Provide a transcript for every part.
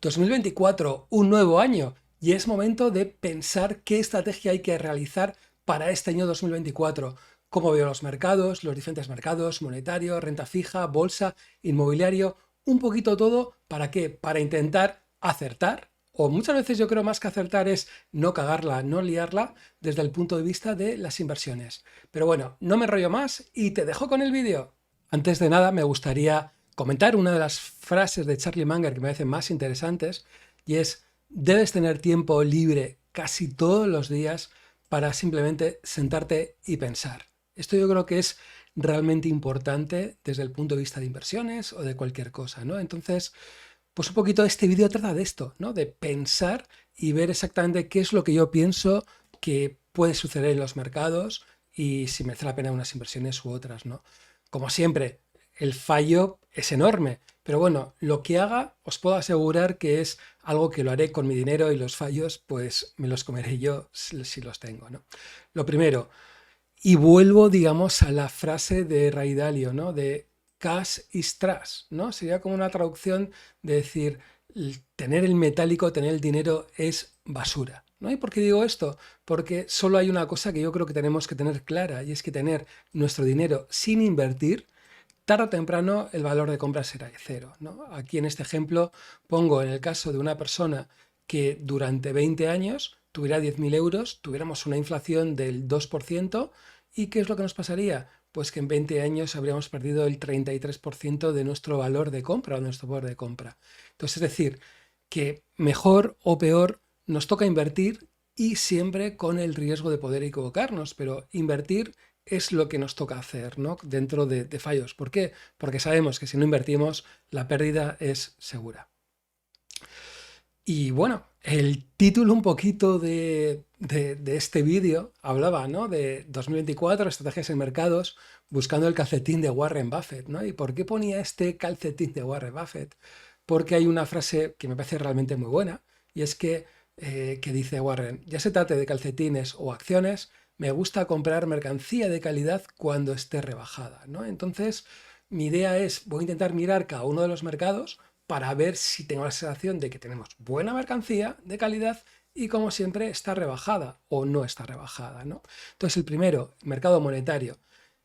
2024, un nuevo año, y es momento de pensar qué estrategia hay que realizar para este año 2024. Cómo veo los mercados, los diferentes mercados, monetario, renta fija, bolsa, inmobiliario, un poquito todo. ¿Para qué? Para intentar acertar, o muchas veces yo creo más que acertar es no cagarla, no liarla desde el punto de vista de las inversiones. Pero bueno, no me enrollo más y te dejo con el vídeo. Antes de nada, me gustaría comentar una de las frases de Charlie Munger que me parecen más interesantes, y es: debes tener tiempo libre casi todos los días para simplemente sentarte y pensar. Esto yo creo que es realmente importante desde el punto de vista de inversiones o de cualquier cosa, ¿no? Entonces, pues un poquito este vídeo trata de esto, ¿no? De pensar y ver exactamente qué es lo que yo pienso que puede suceder en los mercados y si merece la pena unas inversiones u otras, ¿no? Como siempre, el fallo es enorme, pero bueno, lo que haga os puedo asegurar que es algo que lo haré con mi dinero, y los fallos pues me los comeré yo si los tengo, ¿no? Lo primero, y vuelvo, digamos, a la frase de Ray Dalio, ¿no? De cash is trash, ¿no? Sería como una traducción de decir, tener el metálico, tener el dinero es basura, ¿no? ¿Y por qué digo esto? Porque solo hay una cosa que yo creo que tenemos que tener clara, y es que tener nuestro dinero sin invertir, tarde o temprano el valor de compra será cero, ¿no? Aquí en este ejemplo pongo en el caso de una persona que durante 20 años tuviera 10.000 euros, tuviéramos una inflación del 2%, ¿y qué es lo que nos pasaría? Pues que en 20 años habríamos perdido el 33% de nuestro valor de compra o de nuestro poder de compra. Entonces, es decir, que mejor o peor nos toca invertir, y siempre con el riesgo de poder equivocarnos, pero invertir es lo que nos toca hacer, ¿no? Dentro de fallos. ¿Por qué? Porque sabemos que si no invertimos, la pérdida es segura. Y bueno, el título un poquito de este vídeo hablaba, ¿no? De 2024, estrategias en mercados, buscando el calcetín de Warren Buffett, ¿no? ¿Y por qué ponía este calcetín de Warren Buffett? Porque hay una frase que me parece realmente muy buena, y es que dice Warren: ya se trate de calcetines o acciones, me gusta comprar mercancía de calidad cuando esté rebajada, ¿no? Entonces, mi idea es, voy a intentar mirar cada uno de los mercados para ver si tengo la sensación de que tenemos buena mercancía de calidad y, como siempre, está rebajada o no está rebajada, ¿no? Entonces, el primero, mercado monetario.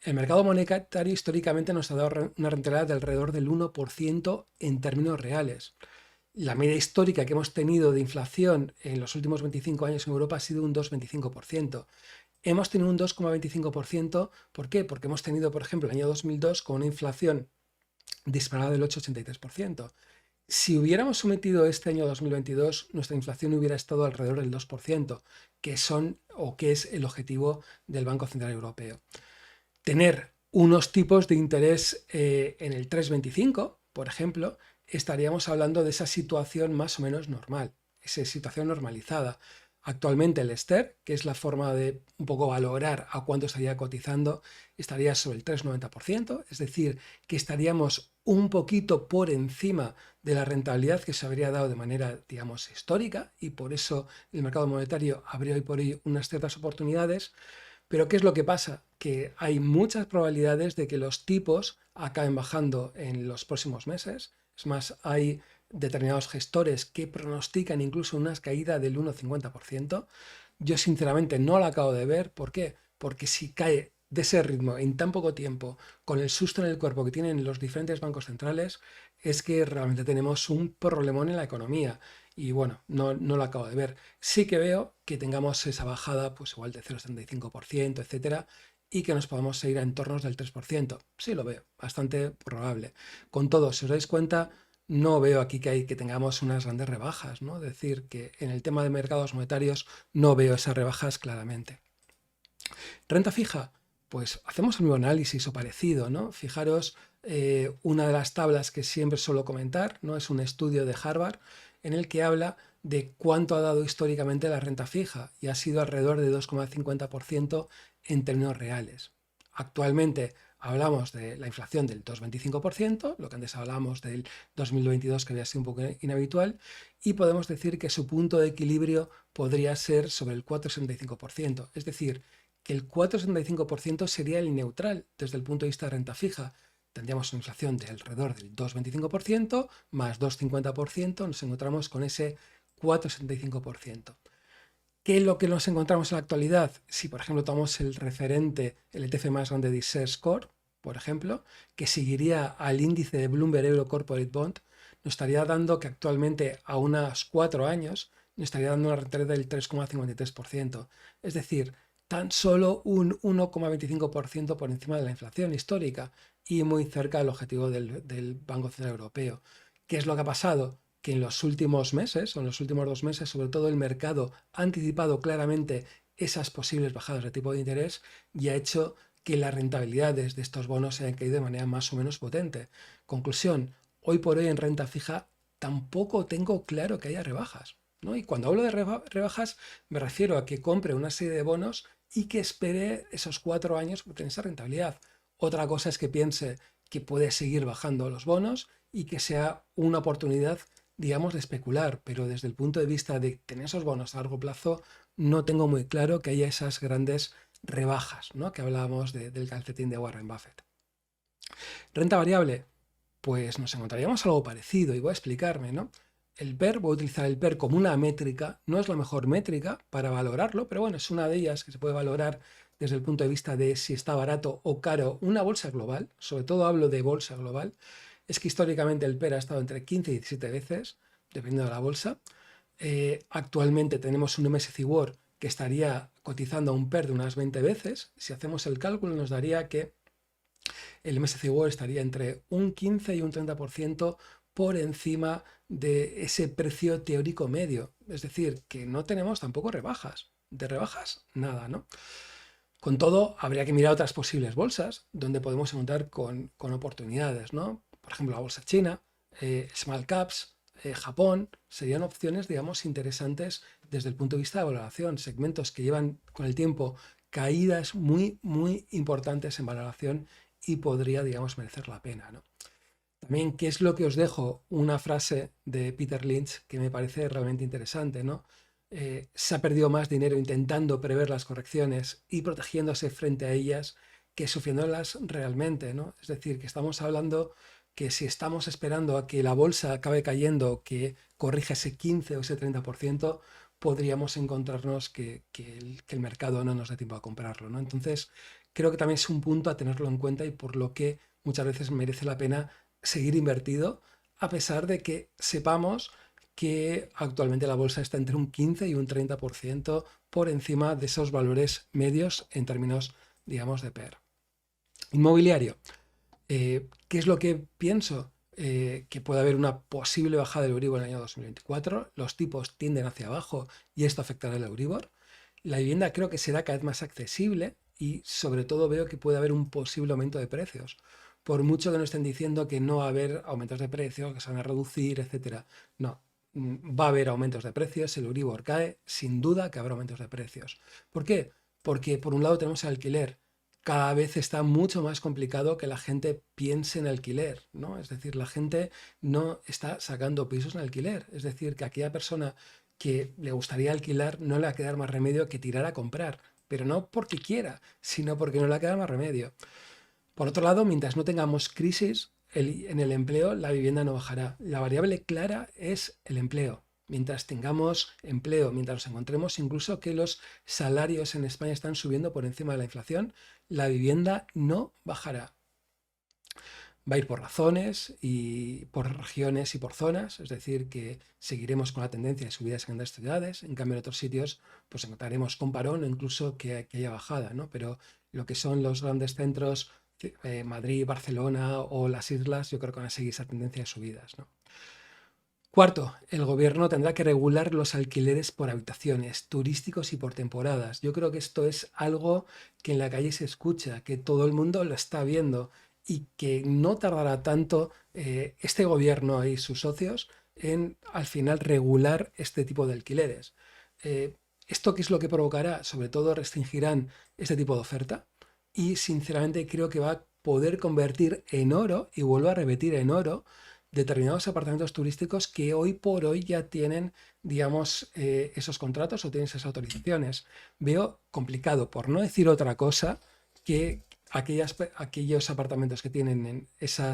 El mercado monetario históricamente nos ha dado una rentabilidad de alrededor del 1% en términos reales. La media histórica que hemos tenido de inflación en los últimos 25 años en Europa ha sido un 2,25%. Hemos tenido un 2,25%, ¿por qué? Porque hemos tenido, por ejemplo, el año 2002 con una inflación disparada del 8,83%. Si hubiéramos sometido este año 2022, nuestra inflación hubiera estado alrededor del 2%, que son o que es el objetivo del Banco Central Europeo. Tener unos tipos de interés en el 3,25, por ejemplo, estaríamos hablando de esa situación más o menos normal, esa situación normalizada. Actualmente el STER, que es la forma de un poco valorar a cuánto estaría cotizando, estaría sobre el 3,90%, es decir, que estaríamos un poquito por encima de la rentabilidad que se habría dado de manera, digamos, histórica, y por eso el mercado monetario habría hoy por hoy unas ciertas oportunidades. Pero ¿qué es lo que pasa? Que hay muchas probabilidades de que los tipos acaben bajando en los próximos meses. Es más, hay determinados gestores que pronostican incluso una caída del 1,50%. Yo sinceramente no la acabo de ver. ¿Por qué? Porque si cae de ese ritmo en tan poco tiempo, con el susto en el cuerpo que tienen los diferentes bancos centrales, es que realmente tenemos un problemón en la economía. Y bueno, no lo acabo de ver. Sí que veo que tengamos esa bajada, pues igual de 0,75%, etcétera, y que nos podamos ir a entornos del 3%. Sí lo veo, bastante probable. Con todo, si os dais cuenta, no veo aquí que tengamos unas grandes rebajas, ¿no? Es decir, que en el tema de mercados monetarios no veo esas rebajas claramente. Renta fija, pues hacemos el mismo análisis o parecido, ¿no? Fijaros, una de las tablas que siempre suelo comentar, ¿no? Es un estudio de Harvard en el que habla de cuánto ha dado históricamente la renta fija, y ha sido alrededor de 2,50% en términos reales. Actualmente hablamos de la inflación del 2,25%, lo que antes hablábamos del 2022, que había sido un poco inhabitual, y podemos decir que su punto de equilibrio podría ser sobre el 4,65%. Es decir, que el 4,65% sería el neutral desde el punto de vista de renta fija. tendríamos una inflación de alrededor del 2,25%, más 2,50%, nos encontramos con ese 4,75%. ¿Qué es lo que nos encontramos en la actualidad? Si, por ejemplo, tomamos el referente, el ETF más grande de Share Score, por ejemplo, que seguiría al índice de Bloomberg Euro Corporate Bond, nos estaría dando que actualmente a unos 4 años nos estaría dando una rentabilidad del 3,53%. Es decir, tan solo un 1,25% por encima de la inflación histórica y muy cerca del objetivo del Banco Central Europeo. ¿Qué es lo que ha pasado? Que en los últimos meses, o en los últimos 2 meses, sobre todo el mercado ha anticipado claramente esas posibles bajadas de tipo de interés y ha hecho que las rentabilidades de estos bonos se hayan caído de manera más o menos potente. Conclusión, hoy por hoy en renta fija tampoco tengo claro que haya rebajas, ¿no? Y cuando hablo de rebajas me refiero a que compre una serie de bonos y que espere esos 4 años para tener esa rentabilidad. Otra cosa es que piense que puede seguir bajando los bonos y que sea una oportunidad, digamos, de especular, pero desde el punto de vista de tener esos bonos a largo plazo, no tengo muy claro que haya esas grandes rebajas, ¿no? Que hablábamos del calcetín de Warren Buffett. Renta variable, pues nos encontraríamos algo parecido y voy a explicarme, ¿no? El PER, voy a utilizar el PER como una métrica, no es la mejor métrica para valorarlo, pero bueno, es una de ellas que se puede valorar desde el punto de vista de si está barato o caro una bolsa global, sobre todo hablo de bolsa global, es que históricamente el PER ha estado entre 15 y 17 veces, dependiendo de la bolsa. Actualmente tenemos un MSCI World que estaría cotizando a un PER de unas 20 veces. Si hacemos el cálculo nos daría que el MSCI World estaría entre un 15 y un 30% por encima de ese precio teórico medio. Es decir, que no tenemos tampoco rebajas. De rebajas, nada, ¿no? Con todo, habría que mirar otras posibles bolsas donde podemos encontrar con oportunidades, ¿no? Por ejemplo, la bolsa china, small caps, Japón, serían opciones, digamos, interesantes desde el punto de vista de valoración, segmentos que llevan con el tiempo caídas muy, muy importantes en valoración y podría, digamos, merecer la pena, ¿no? También, ¿qué es lo que os dejo? Una frase de Peter Lynch que me parece realmente interesante, ¿no? Se ha perdido más dinero intentando prever las correcciones y protegiéndose frente a ellas que sufriéndolas realmente, ¿no? Es decir, que estamos hablando que si estamos esperando a que la bolsa acabe cayendo, que corrija ese 15 o ese 30%, podríamos encontrarnos que el mercado no nos dé tiempo a comprarlo, ¿no? Entonces, creo que también es un punto a tenerlo en cuenta y por lo que muchas veces merece la pena seguir invertido, a pesar de que sepamos que actualmente la bolsa está entre un 15 y un 30% por encima de esos valores medios en términos, digamos, de PER. Inmobiliario. ¿Qué es lo que pienso? Que puede haber una posible bajada del Euribor en el año 2024. Los tipos tienden hacia abajo y esto afectará al Euribor. La vivienda creo que será cada vez más accesible y sobre todo veo que puede haber un posible aumento de precios. Por mucho que nos estén diciendo que no va a haber aumentos de precios, que se van a reducir, etcétera. No, va a haber aumentos de precios, el Euribor cae, sin duda que habrá aumentos de precios. ¿Por qué? Porque por un lado tenemos el alquiler. Cada vez está mucho más complicado que la gente piense en alquiler, ¿no? Es decir, la gente no está sacando pisos en alquiler. Es decir, que aquella persona que le gustaría alquilar no le va a quedar más remedio que tirar a comprar, pero no porque quiera, sino porque no le va a quedar más remedio. Por otro lado, mientras no tengamos crisis en el empleo, la vivienda no bajará. La variable clara es el empleo. Mientras tengamos empleo, mientras nos encontremos incluso que los salarios en España están subiendo por encima de la inflación, la vivienda no bajará. Va a ir por razones y por regiones y por zonas, es decir, que seguiremos con la tendencia de subidas en grandes ciudades, en cambio en otros sitios pues encontraremos con parón o incluso que haya bajada, ¿no? Pero lo que son los grandes centros, Madrid, Barcelona o las islas, yo creo que van a seguir esa tendencia de subidas, ¿no? Cuarto, el gobierno tendrá que regular los alquileres por habitaciones, turísticos y por temporadas. Yo creo que esto es algo que en la calle se escucha, que todo el mundo lo está viendo y que no tardará tanto este gobierno y sus socios en al final regular este tipo de alquileres. ¿Esto qué es lo que provocará? Sobre todo restringirán este tipo de oferta y sinceramente creo que va a poder convertir en oro, y vuelvo a repetir, en oro, determinados apartamentos turísticos que hoy por hoy ya tienen, digamos, esos contratos o tienen esas autorizaciones. Veo complicado, por no decir otra cosa, que aquellos apartamentos que tienen esa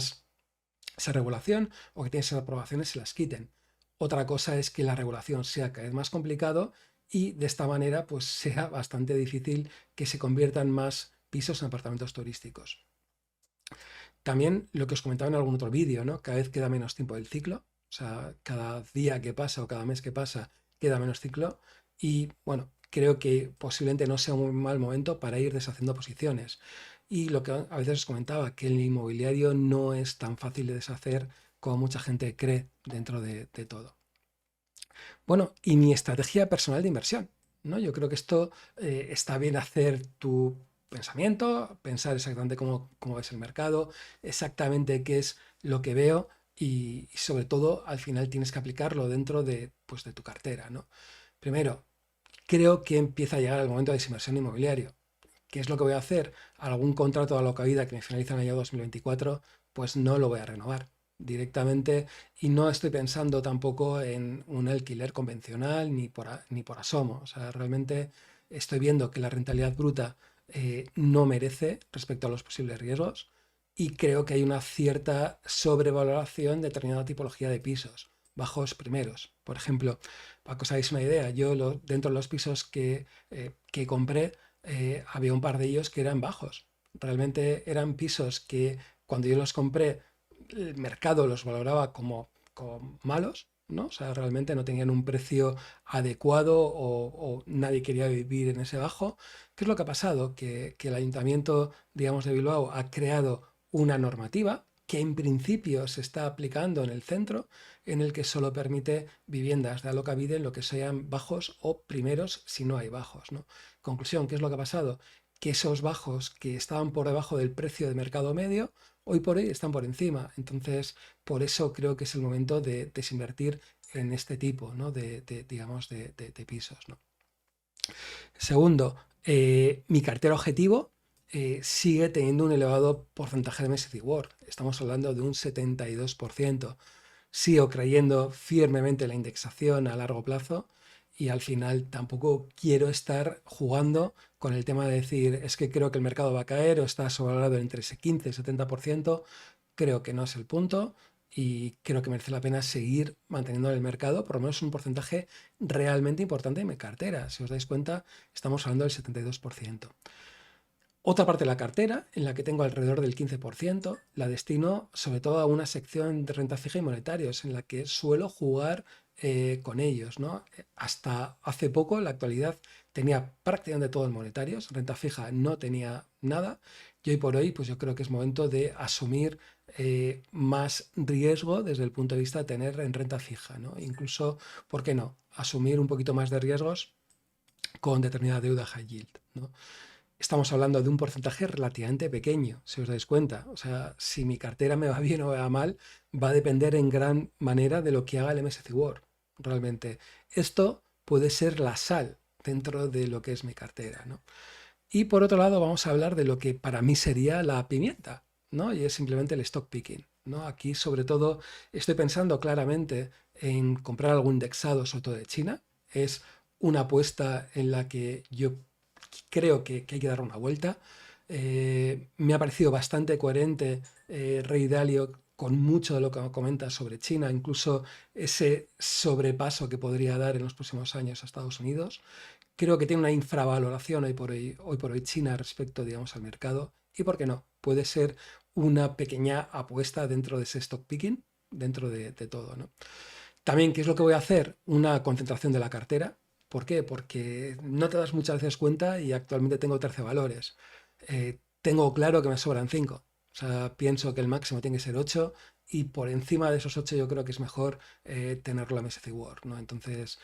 regulación o que tienen esas aprobaciones se las quiten. Otra cosa es que la regulación sea cada vez más complicado y de esta manera pues sea bastante difícil que se conviertan más pisos en apartamentos turísticos. También lo que os comentaba en algún otro vídeo, ¿no? Cada vez queda menos tiempo del ciclo, o sea, cada día que pasa o cada mes que pasa queda menos ciclo y bueno, creo que posiblemente no sea un mal momento para ir deshaciendo posiciones. Y lo que a veces os comentaba, que el inmobiliario no es tan fácil de deshacer como mucha gente cree dentro de todo. Bueno, y mi estrategia personal de inversión, ¿no? Yo creo que esto está bien hacer tu pensamiento, pensar exactamente cómo ves el mercado, exactamente qué es lo que veo y sobre todo al final tienes que aplicarlo dentro pues, de tu cartera, ¿no? Primero, creo que empieza a llegar el momento de desinversión inmobiliario. ¿Qué es lo que voy a hacer? Algún contrato a loca vida que me finaliza en el año 2024, pues no lo voy a renovar directamente y no estoy pensando tampoco en un alquiler convencional ni por asomo. O sea, realmente estoy viendo que la rentabilidad bruta no merece respecto a los posibles riesgos y creo que hay una cierta sobrevaloración de determinada tipología de pisos, bajos primeros. Por ejemplo, para que os hagáis una idea, yo dentro de los pisos que compré, había un par de ellos que eran bajos. Realmente eran pisos que cuando yo los compré, el mercado los valoraba como malos, ¿no? O sea, realmente no tenían un precio adecuado o nadie quería vivir en ese bajo. ¿Qué es lo que ha pasado? Que el ayuntamiento, digamos, de Bilbao ha creado una normativa que en principio se está aplicando en el centro, en el que solo permite viviendas de alokabide en lo que sean bajos o primeros si no hay bajos, ¿no? Conclusión, ¿qué es lo que ha pasado? Que esos bajos que estaban por debajo del precio de mercado medio, hoy por hoy están por encima. Entonces, por eso creo que es el momento de desinvertir en este tipo, ¿no? digamos, de pisos, ¿no? Segundo, mi cartera objetivo sigue teniendo un elevado porcentaje de MSCI World. Estamos hablando de un 72%. Sigo creyendo firmemente en la indexación a largo plazo y al final tampoco quiero estar jugando con el tema de decir es que creo que el mercado va a caer o está sobrevalorado entre ese 15 y 70%. Creo que no es el punto y creo que merece la pena seguir manteniendo en el mercado por lo menos un porcentaje realmente importante de mi cartera. Si os dais cuenta, estamos hablando del 72%. Otra parte de la cartera, en la que tengo alrededor del 15%, la destino sobre todo a una sección de renta fija y monetarios, en la que suelo jugar con ellos, ¿no? Hasta hace poco, en la actualidad, tenía prácticamente todo en monetarios, renta fija no tenía nada, y hoy por hoy, pues yo creo que es momento de asumir más riesgo desde el punto de vista de tener en renta fija, ¿no? Incluso, ¿por qué no? Asumir un poquito más de riesgos con determinada deuda high yield, ¿no? Estamos hablando de un porcentaje relativamente pequeño, si os dais cuenta. O sea, si mi cartera me va bien o me va mal, va a depender en gran manera de lo que haga el MSCI World. Realmente, esto puede ser la sal dentro de lo que es mi cartera, ¿no? Y por otro lado, vamos a hablar de lo que para mí sería la pimienta, ¿no? Y es simplemente el stock picking, ¿no? Aquí, sobre todo, estoy pensando claramente en comprar algún indexado, sobre todo de China. Es una apuesta en la que yo creo que hay que dar una vuelta. Me ha parecido bastante coherente Ray Dalio con mucho de lo que comenta sobre China, incluso ese sobrepaso que podría dar en los próximos años a Estados Unidos. Creo que tiene una infravaloración hoy por hoy China respecto, digamos, al mercado. Y por qué no, puede ser una pequeña apuesta dentro de ese stock picking, dentro de todo, ¿no? También, ¿qué es lo que voy a hacer? Una concentración de la cartera. ¿Por qué? Porque no te das muchas veces cuenta y actualmente tengo 13 valores. Tengo claro que me sobran 5. O sea, pienso que el máximo tiene que ser 8 y por encima de esos 8 yo creo que es mejor tenerlo a MSCI World, ¿no? Entonces,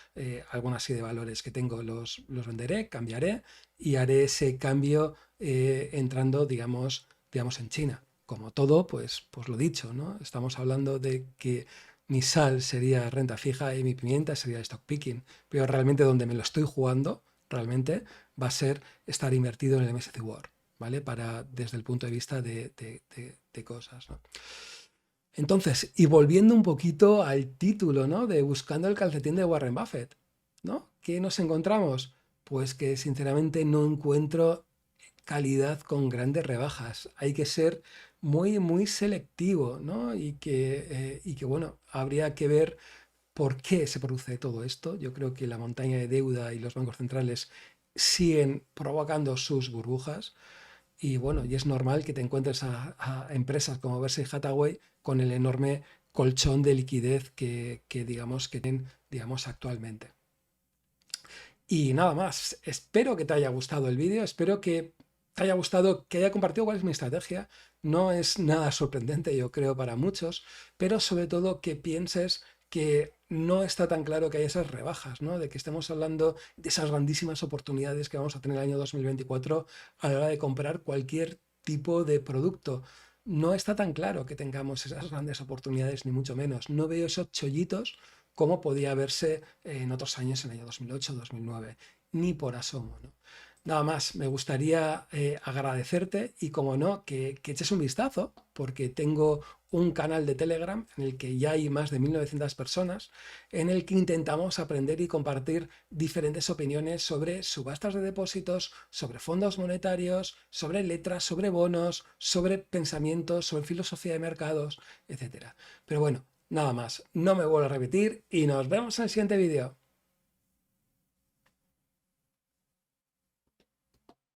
algunas así de valores que tengo los venderé, cambiaré y haré ese cambio entrando, digamos, en China. Como todo, pues lo dicho, ¿no? Estamos hablando de que mi sal sería renta fija y mi pimienta sería stock picking, pero realmente donde me lo estoy jugando, realmente va a ser estar invertido en el MSCI World, ¿vale? Desde el punto de vista de cosas, ¿no? Entonces, y volviendo un poquito al título, ¿no? De Buscando el calcetín de Warren Buffett, ¿no? ¿Qué nos encontramos? Pues que sinceramente no encuentro calidad con grandes rebajas. Hay que ser muy, muy selectivo, ¿no? Y que, bueno, habría que ver por qué se produce todo esto. Yo creo que la montaña de deuda y los bancos centrales siguen provocando sus burbujas. Y bueno, y es normal que te encuentres a empresas como Berkshire Hathaway con el enorme colchón de liquidez que digamos que tienen, digamos, actualmente. Y nada más, espero que te haya gustado el vídeo, espero que te haya gustado, que haya compartido cuál es mi estrategia. No es nada sorprendente, yo creo, para muchos, pero sobre todo que pienses que no está tan claro que hay esas rebajas, ¿no? De que estemos hablando de esas grandísimas oportunidades que vamos a tener el año 2024 a la hora de comprar cualquier tipo de producto. No está tan claro que tengamos esas grandes oportunidades, ni mucho menos. No veo esos chollitos como podía verse en otros años, en el año 2008, 2009, ni por asomo, ¿no? Nada más, me gustaría agradecerte y, como no, que eches un vistazo, porque tengo un canal de Telegram en el que ya hay más de 1900 personas, en el que intentamos aprender y compartir diferentes opiniones sobre subastas de depósitos, sobre fondos monetarios, sobre letras, sobre bonos, sobre pensamientos, sobre filosofía de mercados, etcétera. Pero bueno, nada más, no me vuelvo a repetir y nos vemos en el siguiente vídeo.